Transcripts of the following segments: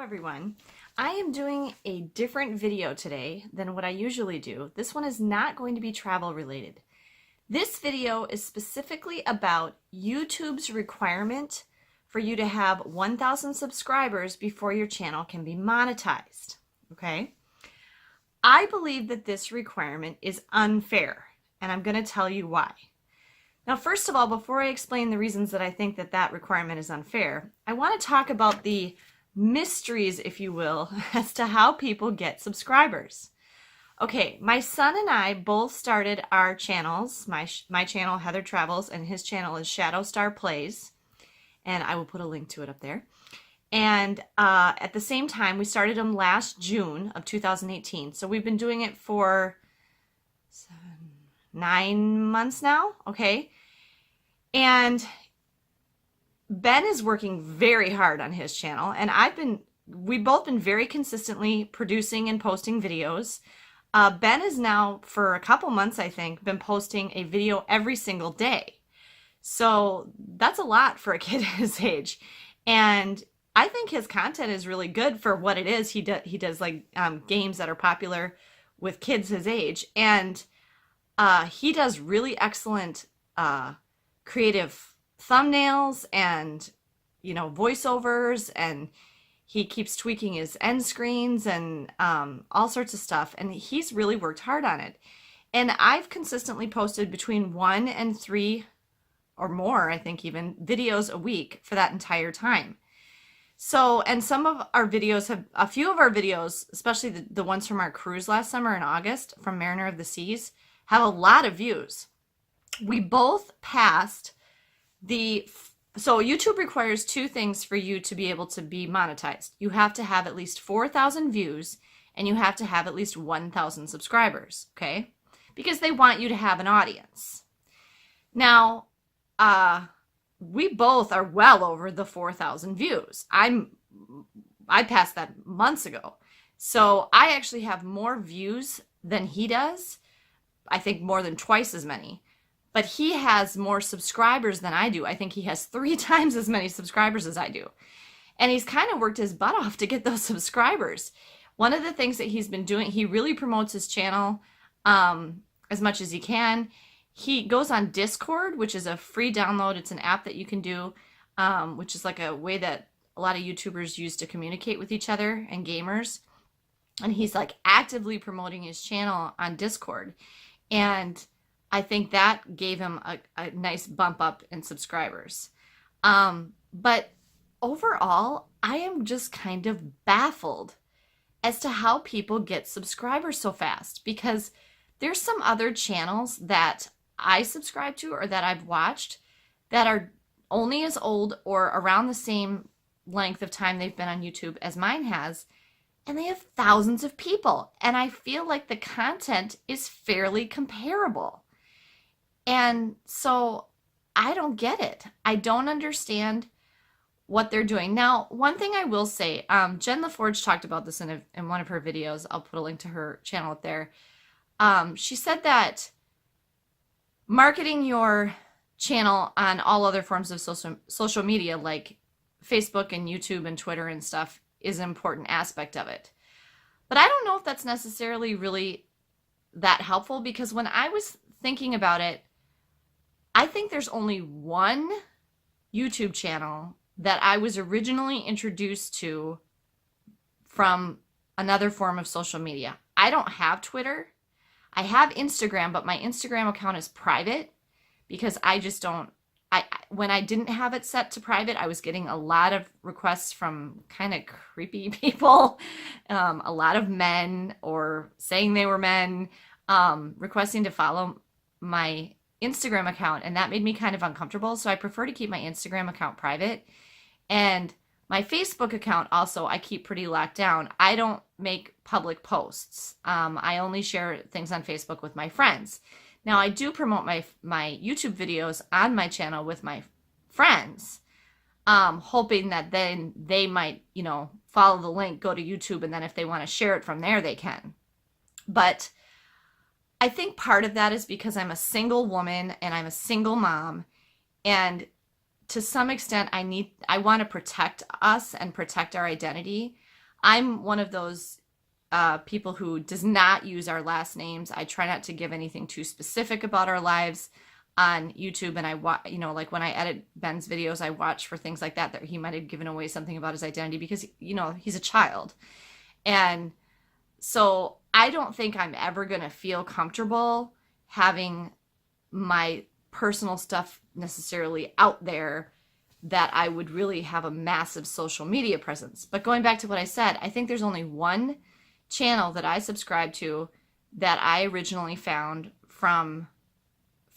everyone. I am doing a different video today than what I usually do. This one is not going to be travel related. This video is specifically about YouTube's requirement for you to have 1,000 subscribers before your channel can be monetized. Okay? I believe that this requirement is unfair, and I'm going to tell you why. Now, first of all, before I explain the reasons that I think that that requirement is unfair, I want to talk about the mysteries, if you will, as to how people get subscribers. Okay, my son and I both started our channels, my channel, Heather Travels, and his channel is Shadow Star Plays, and I will put a link to it up there. And at the same time, we started them last June of 2018. So we've been doing it for 9 months now, okay? And Ben is working very hard on his channel, and we've both been very consistently producing and posting videos. Ben is now, for a couple months, I think, been posting a video every single day. So that's a lot for a kid his age. And I think his content is really good for what it is. He does like games that are popular with kids his age. And he does really excellent creative thumbnails and, you know, voiceovers, and he keeps tweaking his end screens and all sorts of stuff. And he's really worked hard on it. And I've consistently posted between 1 and 3 or more, I think even, videos a week for that entire time. So, and some of our videos have, a few of our videos, especially the ones from our cruise last summer in August, from Mariner of the Seas, have a lot of views. We both passed so YouTube requires 2 things for you to be able to be monetized. You have to have at least 4,000 views, and you have to have at least 1,000 subscribers, okay? Because they want you to have an audience. Now, we both are well over the 4,000 views. I passed that months ago. So I actually have more views than he does. I think more than twice as many. But he has more subscribers than I do. I think he has 3 times as many subscribers as I do. And he's kind of worked his butt off to get those subscribers. One of the things that he's been doing, he really promotes his channel as much as he can. He goes on Discord, which is a free download. It's an app that you can do, which is like a way that a lot of YouTubers use to communicate with each other and gamers. And he's like actively promoting his channel on Discord. And I think that gave him a nice bump up in subscribers. But overall, I am just kind of baffled as to how people get subscribers so fast, because there's some other channels that I subscribe to or that I've watched that are only as old or around the same length of time they've been on YouTube as mine has, and they have thousands of people. And I feel like the content is fairly comparable. And so I don't get it. I don't understand what they're doing. Now, one thing I will say, Jen LaForge talked about this in one of her videos. I'll put a link to her channel up there. She said that marketing your channel on all other forms of social media, like Facebook and YouTube and Twitter and stuff, is an important aspect of it. But I don't know if that's necessarily really that helpful, because when I was thinking about it, I think there's only one YouTube channel that I was originally introduced to from another form of social media. I don't have Twitter. I have Instagram, but my Instagram account is private because I just don't, when I didn't have it set to private, I was getting a lot of requests from kind of creepy people, a lot of men, or saying they were men, requesting to follow my Instagram account, and that made me kind of uncomfortable. So I prefer to keep my Instagram account private. And my Facebook account also, I keep pretty locked down. I don't make public posts. I only share things on Facebook with my friends. Now, I do promote my YouTube videos on my channel with my friends, hoping that then they might, you know, follow the link, go to YouTube, and then if they want to share it from there, they can. But I think part of that is because I'm a single woman and I'm a single mom, and to some extent I want to protect us and protect our identity. I'm one of those people who does not use our last names. I try not to give anything too specific about our lives on YouTube, and I watch, like when I edit Ben's videos, I watch for things like that he might have given away something about his identity because, he's a child. And so I don't think I'm ever going to feel comfortable having my personal stuff necessarily out there that I would really have a massive social media presence. But going back to what I said, I think there's only one channel that I subscribe to that I originally found from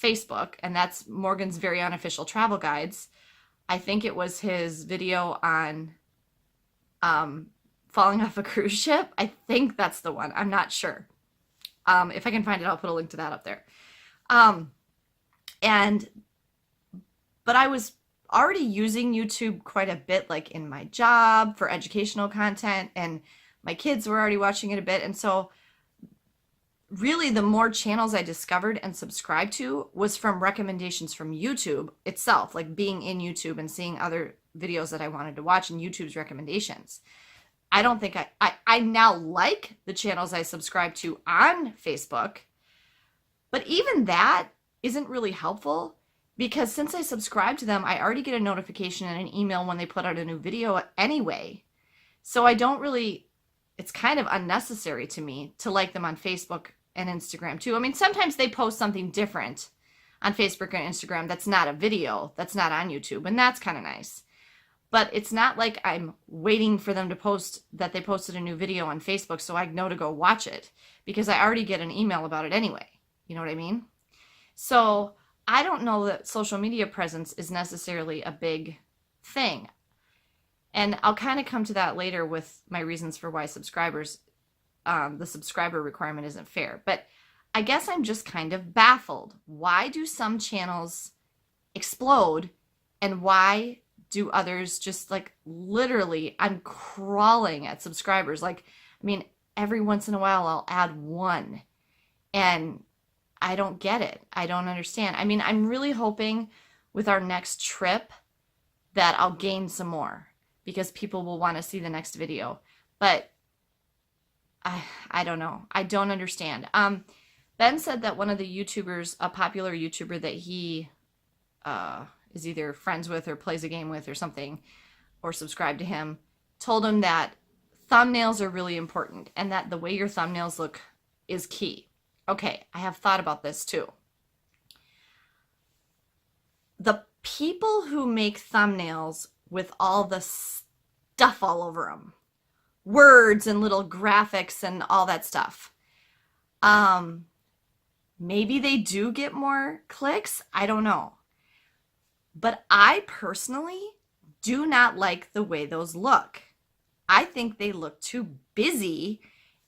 Facebook, and that's Morgan's Very Unofficial Travel Guides. I think it was his video on falling off a cruise ship. I think that's the one. I'm not sure. If I can find it, I'll put a link to that up there. But I was already using YouTube quite a bit, like in my job for educational content, and my kids were already watching it a bit. And so really the more channels I discovered and subscribed to was from recommendations from YouTube itself, like being in YouTube and seeing other videos that I wanted to watch and YouTube's recommendations. I don't think I now like the channels I subscribe to on Facebook, but even that isn't really helpful because since I subscribe to them, I already get a notification and an email when they put out a new video anyway. So I don't really, it's kind of unnecessary to me to like them on Facebook and Instagram too. I mean, sometimes they post something different on Facebook and Instagram that's not a video, that's not on YouTube, and that's kind of nice. But it's not like I'm waiting for them to post that they posted a new video on Facebook so I know to go watch it because I already get an email about it anyway. You know what I mean? So I don't know that social media presence is necessarily a big thing. And I'll kind of come to that later with my reasons for why the subscriber requirement isn't fair. But I guess I'm just kind of baffled. Why do some channels explode and why do others just like literally, I'm crawling at subscribers. Like, I mean, every once in a while I'll add one and I don't get it. I don't understand. I mean, I'm really hoping with our next trip that I'll gain some more because people will want to see the next video. But I don't know. I don't understand. Ben said that one of the YouTubers, a popular YouTuber that he is either friends with or plays a game with or something, or subscribe to him, told him that thumbnails are really important and that the way your thumbnails look is key. Okay, I have thought about this too. The people who make thumbnails with all the stuff all over them, words and little graphics and all that stuff, maybe they do get more clicks. I don't know. But I personally do not like the way those look. I think they look too busy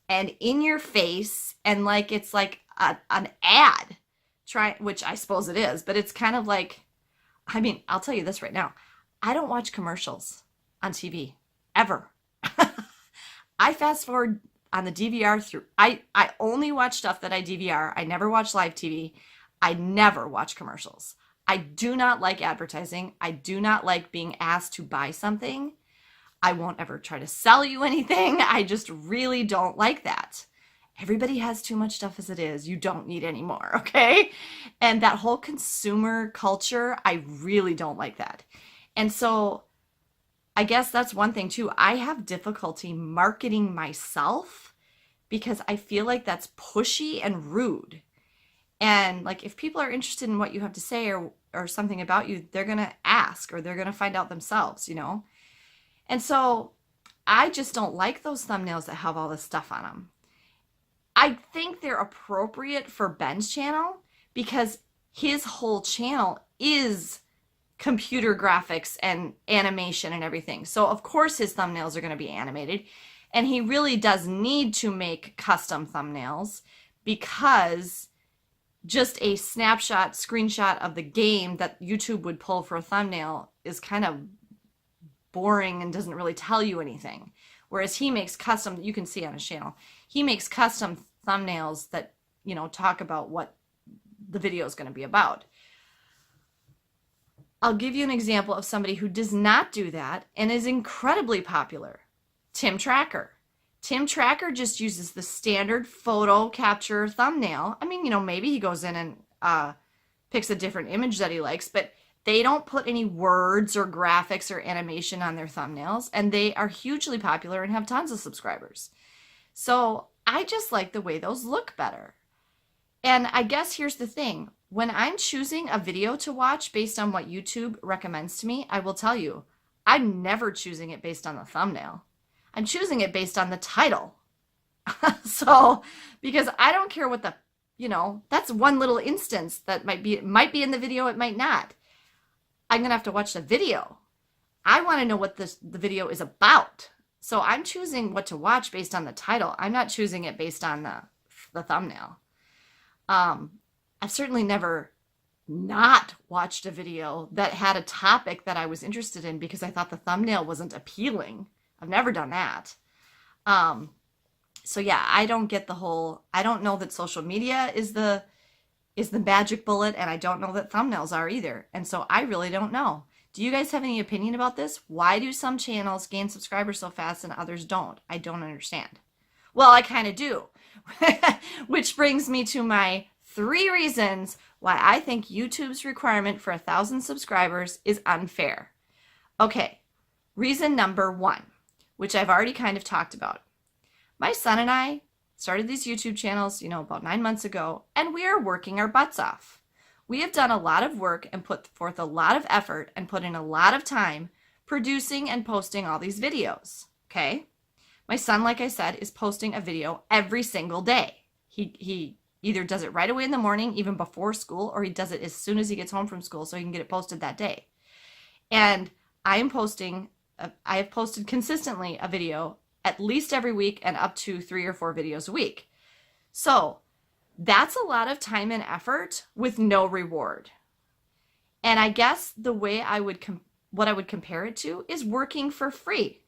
and in your face and like it's like an ad, which I suppose it is, but it's kind of like, I mean, I'll tell you this right now. I don't watch commercials on TV, ever. I fast forward on the DVR through. I only watch stuff that I DVR. I never watch live TV. I never watch commercials. I do not like advertising. I do not like being asked to buy something. I won't ever try to sell you anything. I just really don't like that. Everybody has too much stuff as it is. You don't need any more, okay? And that whole consumer culture, I really don't like that. And so I guess that's one thing too. I have difficulty marketing myself because I feel like that's pushy and rude. And like if people are interested in what you have to say or something about you, they're going to ask or they're going to find out themselves, you know? And so I just don't like those thumbnails that have all this stuff on them. I think they're appropriate for Ben's channel because his whole channel is computer graphics and animation and everything. So of course his thumbnails are going to be animated, and he really does need to make custom thumbnails because just a snapshot, screenshot of the game that YouTube would pull for a thumbnail is kind of boring and doesn't really tell you anything. Whereas he makes custom, you can see on his channel, he makes custom thumbnails that, you know, talk about what the video is going to be about. I'll give you an example of somebody who does not do that and is incredibly popular. Tim Tracker. Tim Tracker just uses the standard photo capture thumbnail. I mean, maybe he goes in and picks a different image that he likes, but they don't put any words or graphics or animation on their thumbnails, and they are hugely popular and have tons of subscribers. So I just like the way those look better. And I guess here's the thing. When I'm choosing a video to watch based on what YouTube recommends to me, I will tell you, I'm never choosing it based on the thumbnail. I'm choosing it based on the title. So, because I don't care what that's one little instance that might be in the video, it might not. I'm going to have to watch the video. I want to know what the video is about. So I'm choosing what to watch based on the title. I'm not choosing it based on the thumbnail. I've certainly never not watched a video that had a topic that I was interested in because I thought the thumbnail wasn't appealing. I've never done that. So yeah, I don't get I don't know that social media is the magic bullet, and I don't know that thumbnails are either. And so I really don't know. Do you guys have any opinion about this? Why do some channels gain subscribers so fast and others don't? I don't understand. Well, I kind of do. Which brings me to my 3 reasons why I think YouTube's requirement for 1,000 subscribers is unfair. Okay, reason number 1, which I've already kind of talked about. My son and I started these YouTube channels, about 9 months ago, and we are working our butts off. We have done a lot of work and put forth a lot of effort and put in a lot of time producing and posting all these videos, okay? My son, like I said, is posting a video every single day. He either does it right away in the morning, even before school, or he does it as soon as he gets home from school so he can get it posted that day. And I have posted consistently a video at least every week and up to 3 or 4 videos a week. So that's a lot of time and effort with no reward. And I guess the way what I would compare it to is working for free.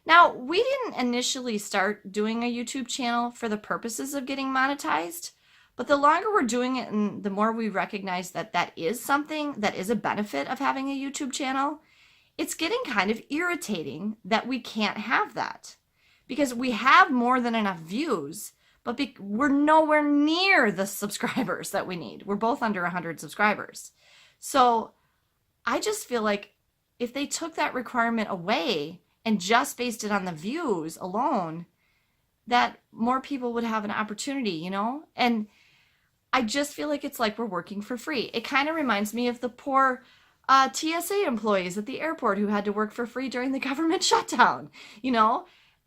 Now, we didn't initially start doing a YouTube channel for the purposes of getting monetized, but the longer we're doing it and the more we recognize that that is something that is a benefit of having a YouTube channel, it's getting kind of irritating that we can't have that. Because we have more than enough views, but we're nowhere near the subscribers that we need. We're both under 100 subscribers. So I just feel like if they took that requirement away and just based it on the views alone, that more people would have an opportunity, And I just feel like it's like we're working for free. It kind of reminds me of the poor TSA employees at the airport who had to work for free during the government shutdown.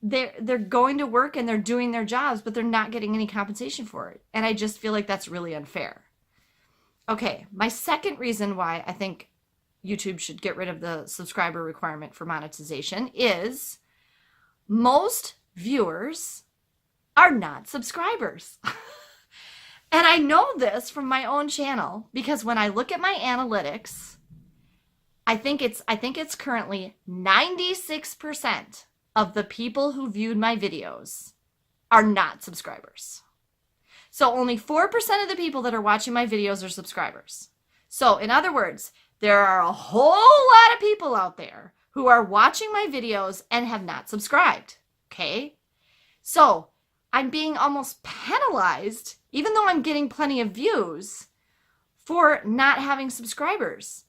They're going to work and they're doing their jobs, but they're not getting any compensation for it. And I just feel like that's really unfair. Okay, my second reason why I think YouTube should get rid of the subscriber requirement for monetization is most viewers are not subscribers. And I know this from my own channel because when I look at my analytics, I think it's currently 96% of the people who viewed my videos are not subscribers. So only 4% of the people that are watching my videos are subscribers. So in other words, there are a whole lot of people out there who are watching my videos and have not subscribed, okay? So I'm being almost penalized, even though I'm getting plenty of views, for not having subscribers.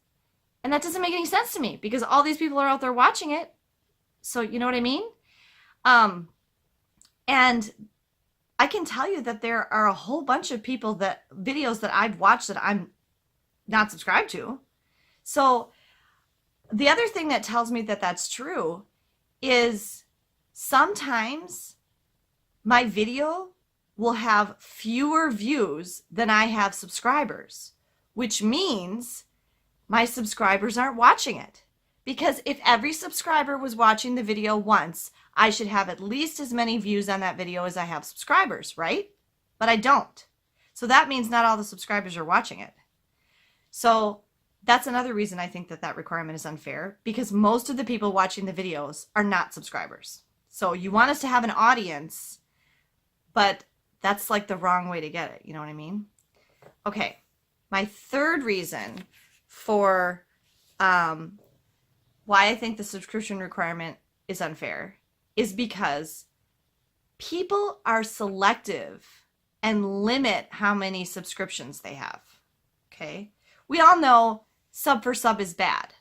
And that doesn't make any sense to me because all these people are out there watching it. So you know what I mean? And I can tell you that there are a whole bunch of videos that I've watched that I'm not subscribed to. So the other thing that tells me that that's true is sometimes my video will have fewer views than I have subscribers, which means my subscribers aren't watching it. Because if every subscriber was watching the video once, I should have at least as many views on that video as I have subscribers, right? But I don't. So that means not all the subscribers are watching it. So that's another reason I think that requirement is unfair, because most of the people watching the videos are not subscribers. So you want us to have an audience, but that's like the wrong way to get it. You know what I mean? Okay. My third reason for why I think the subscription requirement is unfair is because people are selective and limit how many subscriptions they have. Okay? We all know sub for sub is bad.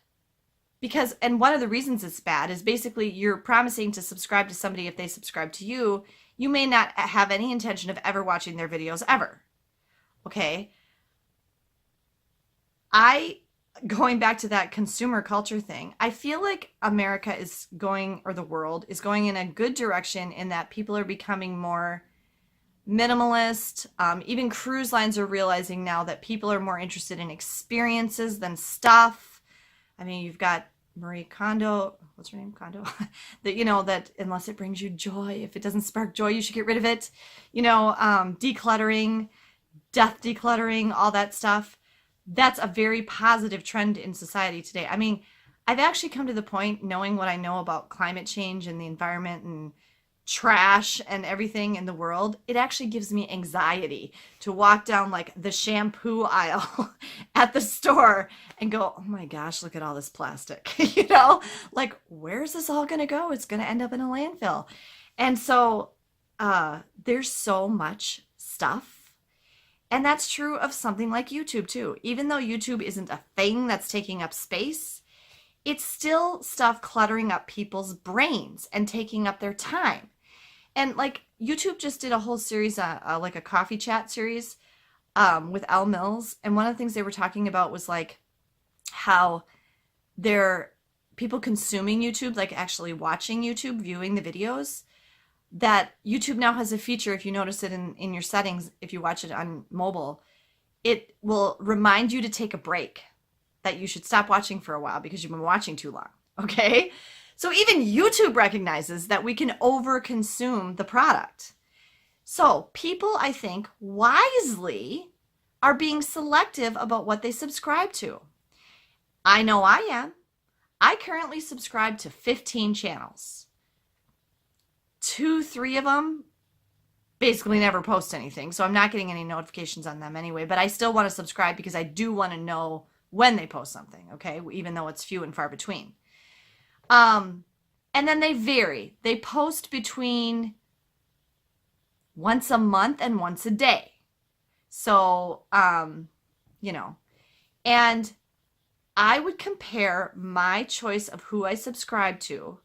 Because, and one of the reasons it's bad is basically you're promising to subscribe to somebody. If they subscribe to you, you may not have any intention of ever watching their videos ever. Okay? Going back to that consumer culture thing, I feel like America is going, or the world is going in a good direction in that people are becoming more minimalist. Even cruise lines are realizing now that people are more interested in experiences than stuff. I mean, you've got Marie Kondo, what's her name? Kondo? That, you know, that unless it brings you joy, if it doesn't spark joy, you should get rid of it. You know, decluttering, death decluttering, all that stuff. That's a very positive trend in society today. I mean, I've actually come to the point, knowing what I know about climate change and the environment and trash and everything in the world, it actually gives me anxiety to walk down like the shampoo aisle at the store and go, oh my gosh, look at all this plastic. You know, like, where's this all going to go? It's going to end up in a landfill. And so there's so much stuff. And that's true of something like YouTube too. Even though YouTube isn't a thing that's taking up space, it's still stuff cluttering up people's brains and taking up their time. And like YouTube just did a whole series, like a coffee chat series with Elle Mills. And one of the things they were talking about was like how people consuming YouTube, like actually watching YouTube, viewing the videos, that YouTube now has a feature, if you notice it in your settings, if you watch it on mobile, it will remind you to take a break, that you should stop watching for a while because you've been watching too long, okay? So even YouTube recognizes that we can overconsume the product. So people, I think, wisely are being selective about what they subscribe to. I know I am. I currently subscribe to 15 channels. 2-3 of them basically never post anything, so I'm not getting any notifications on them anyway, but I still want to subscribe because I do want to know when they post something, okay, even though it's few and far between. And then they vary. They post between once a month and once a day. So, you know, and I would compare my choice of who I subscribe to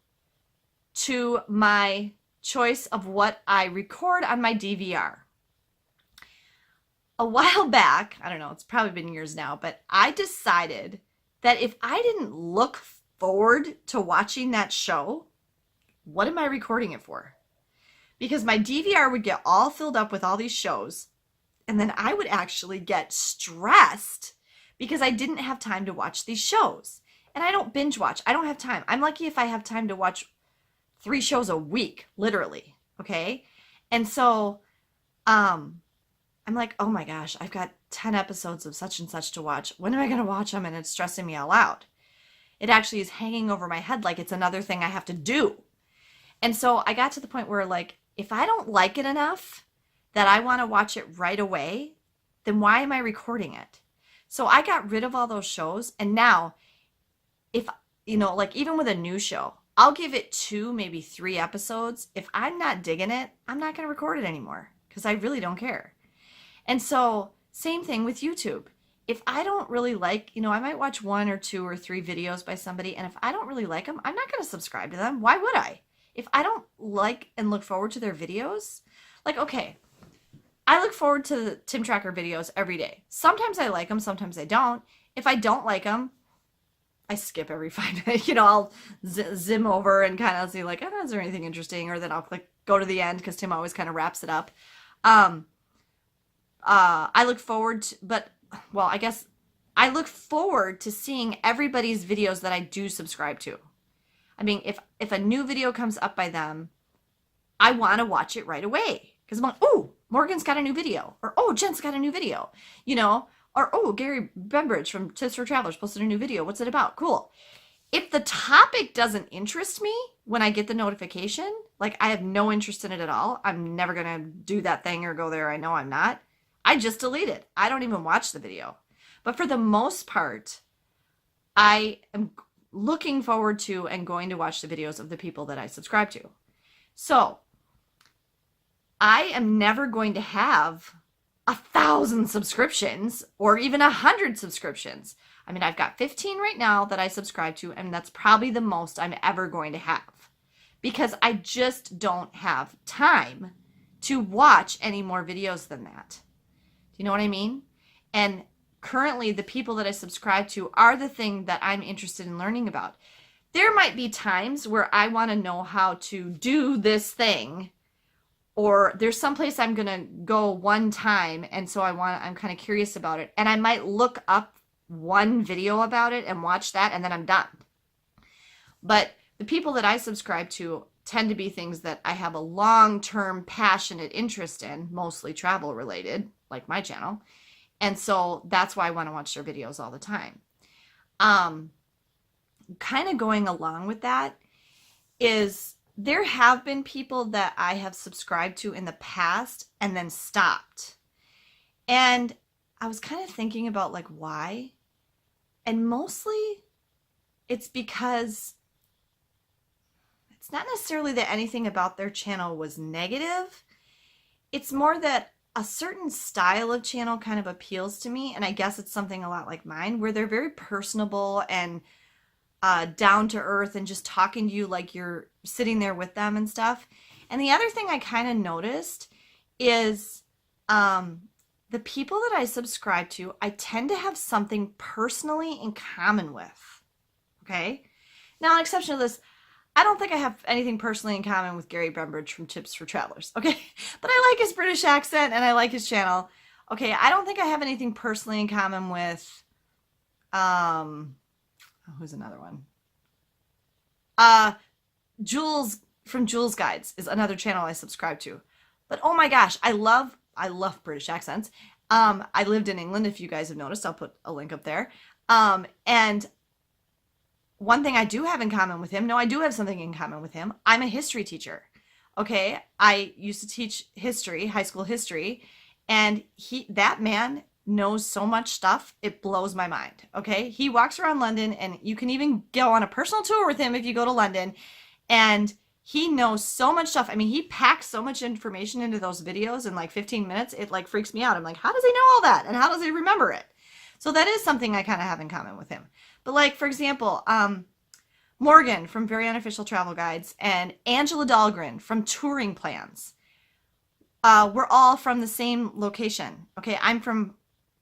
my choice of what I record on my DVR. A while back, I don't know, it's probably been years now, but I decided that if I didn't look forward to watching that show, what am I recording it for? Because my DVR would get all filled up with all these shows, and then I would actually get stressed because I didn't have time to watch these shows. And I don't binge watch. I don't have time. I'm lucky if I have time to watch 3 shows a week, literally, okay? And so I'm like, oh my gosh, I've got 10 episodes of such and such to watch. When am I going to watch them? And it's stressing me out loud. It actually is hanging over my head like it's another thing I have to do. And so I got to the point where, like, if I don't like it enough that I want to watch it right away, then why am I recording it? So I got rid of all those shows. And now, if, you know, like even with a new show, I'll give it 2, maybe 3 episodes. If I'm not digging it, I'm not going to record it anymore because I really don't care. And so same thing with YouTube. If I don't really like, you know, I might watch 1 or 2 or 3 videos by somebody, and if I don't really like them, I'm not going to subscribe to them. Why would I? If I don't like and look forward to their videos, like, okay, I look forward to the Tim Tracker videos every day. Sometimes I like them, sometimes I don't. If I don't like them, I skip every 5 minutes. You know, I'll zim over and kind of see like, oh, is there anything interesting? Or then I'll click go to the end because Tim always kind of wraps it up. I look forward to, I guess I look forward to seeing everybody's videos that I do subscribe to. I mean, if a new video comes up by them, I want to watch it right away because I'm like, oh, Morgan's got a new video, or oh, Jen's got a new video, you know. Or, oh, Gary Bembridge from Tips for Travelers posted a new video. What's it about? Cool. If the topic doesn't interest me when I get the notification, like I have no interest in it at all, I'm never going to do that thing or go there. I know I'm not. I just delete it. I don't even watch the video. But for the most part, I am looking forward to and going to watch the videos of the people that I subscribe to. So I am never going to have 1,000 subscriptions or even 100 subscriptions. I mean, I've got 15 right now that I subscribe to, and that's probably the most I'm ever going to have because I just don't have time to watch any more videos than that. Do you know what I mean? And currently, the people that I subscribe to are the thing that I'm interested in learning about. There might be times where I want to know how to do this thing, or there's someplace I'm going to go one time, and so I'm kind of curious about it, and I might look up one video about it and watch that, and then I'm done. But the people that I subscribe to tend to be things that I have a long-term passionate interest in, mostly travel related, like my channel. And so that's why I want to watch their videos all the time. Kind of going along with that is there have been people that I have subscribed to in the past and then stopped. And I was kind of thinking about like why. And mostly it's because it's not necessarily that anything about their channel was negative. It's more that a certain style of channel kind of appeals to me, and I guess it's something a lot like mine, where they're very personable and down to earth and just talking to you like you're sitting there with them and stuff. And the other thing I kind of noticed is the people that I subscribe to, I tend to have something personally in common with. Okay? Now, an exception to this, I don't think I have anything personally in common with Gary Brembridge from Tips for Travelers, okay? But I like his British accent and I like his channel. Okay, I don't think I have anything personally in common with, who's another one? Jules from Jules Guides is another channel I subscribe to. But oh my gosh, I love British accents. I lived in England, if you guys have noticed. I'll put a link up there. And one thing I do have in common with him, no, I do have something in common with him. I'm a history teacher. Okay, I used to teach history, high school history, and that man knows so much stuff, it blows my mind. Okay, he walks around London, and you can even go on a personal tour with him if you go to London, and he knows so much stuff. I mean, he packs so much information into those videos in like 15 minutes. It like freaks me out. I'm like, how does he know all that? And how does he remember it? So that is something I kind of have in common with him. But like, for example, Morgan from Very Unofficial Travel Guides and Angela Dahlgren from Touring Plans. We're all from the same location. Okay, I'm from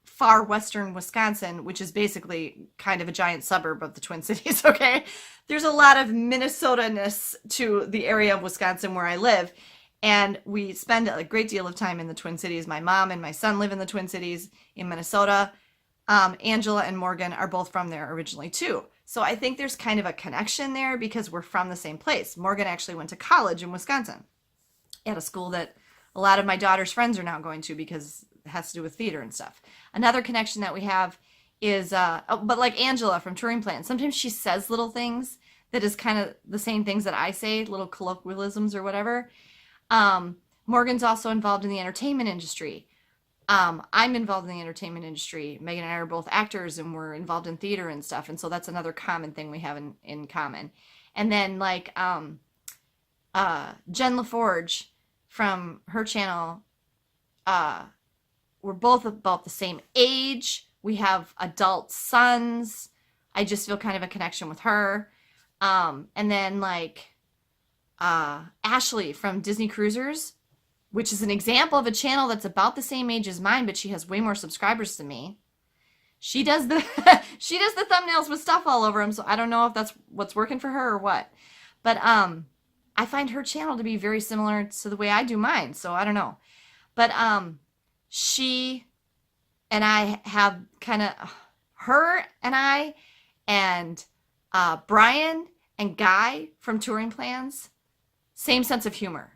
far western Wisconsin, which is basically kind of a giant suburb of the Twin Cities, okay? There's a lot of Minnesota-ness to the area of Wisconsin where I live, and we spend a great deal of time in the Twin Cities. My mom and my son live in the Twin Cities in Minnesota. Angela and Morgan are both from there originally too. So I think there's kind of a connection there because we're from the same place. Morgan actually went to college in Wisconsin at a school that a lot of my daughter's friends are now going to because it has to do with theater and stuff. Another connection that we have is, but like Angela from Touring Plans, sometimes she says little things that is kind of the same things that I say, little colloquialisms or whatever. Morgan's also involved in the entertainment industry. I'm involved in the entertainment industry. Megan and I are both actors and we're involved in theater and stuff. And so that's another common thing we have in common. And then like Jen LaForge from her channel, we're both about the same age. We have adult sons. I just feel kind of a connection with her. And then like Ashley from Disney Cruisers, which is an example of a channel that's about the same age as mine, but she has way more subscribers than me. She does the she does the thumbnails with stuff all over them, so I don't know if that's what's working for her or what. But I find her channel to be very similar to the way I do mine, so I don't know. But she and I have kind of her and I and Brian and Guy from Touring Plans, same sense of humor.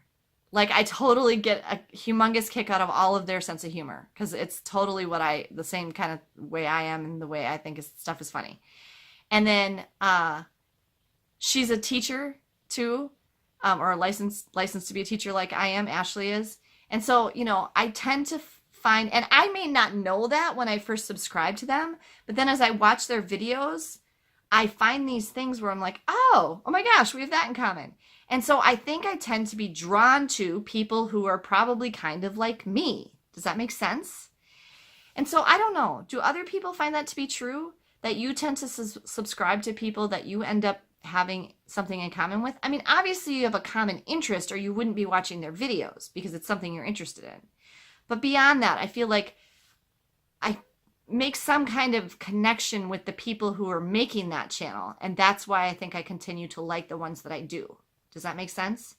Like, I totally get a humongous kick out of all of their sense of humor because it's totally the same kind of way I am and the way I think stuff is funny. And then she's a teacher too, or licensed to be a teacher like I am, Ashley is. And so, you know, I tend to find, and I may not know that when I first subscribe to them, but then as I watch their videos, I find these things where I'm like, oh my gosh, we have that in common. And so I think I tend to be drawn to people who are probably kind of like me. Does that make sense? And so I don't know. Do other people find that to be true? That you tend to subscribe to people that you end up having something in common with? I mean, obviously you have a common interest or you wouldn't be watching their videos because it's something you're interested in. But beyond that, I feel like I make some kind of connection with the people who are making that channel. And that's why I think I continue to like the ones that I do. Does that make sense?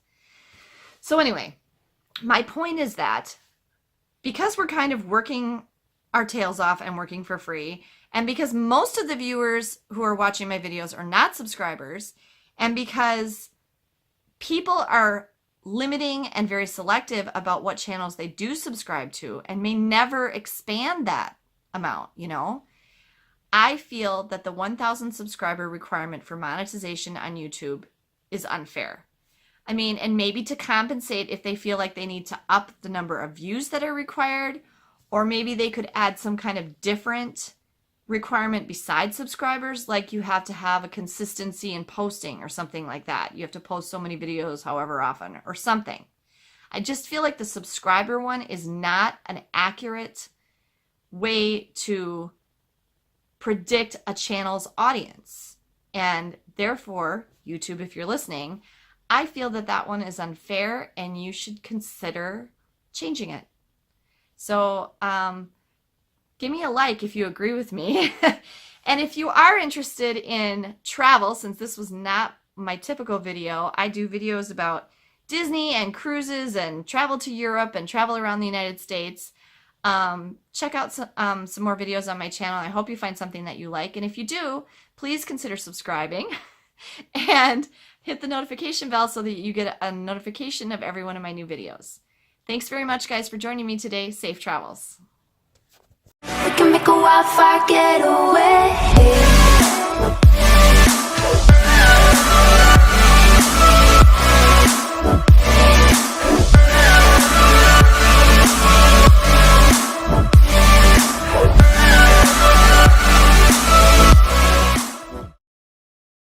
So anyway, my point is that because we're kind of working our tails off and working for free, and because most of the viewers who are watching my videos are not subscribers, and because people are limiting and very selective about what channels they do subscribe to and may never expand that amount, you know, I feel that the 1,000 subscriber requirement for monetization on YouTube is unfair. I mean, and maybe to compensate if they feel like they need to up the number of views that are required, or maybe they could add some kind of different requirement besides subscribers, like you have to have a consistency in posting or something like that. You have to post so many videos however often or something. I just feel like the subscriber one is not an accurate way to predict a channel's audience. And therefore, YouTube, if you're listening, I feel that that one is unfair and you should consider changing it. So give me a like if you agree with me. And if you are interested in travel, since this was not my typical video, I do videos about Disney and cruises and travel to Europe and travel around the United States. Check out some more videos on my channel. I hope you find something that you like. And if you do, please consider subscribing and hit the notification bell so that you get a notification of every one of my new videos. Thanks very much, guys, for joining me today. Safe travels. We can make a wildfire getaway.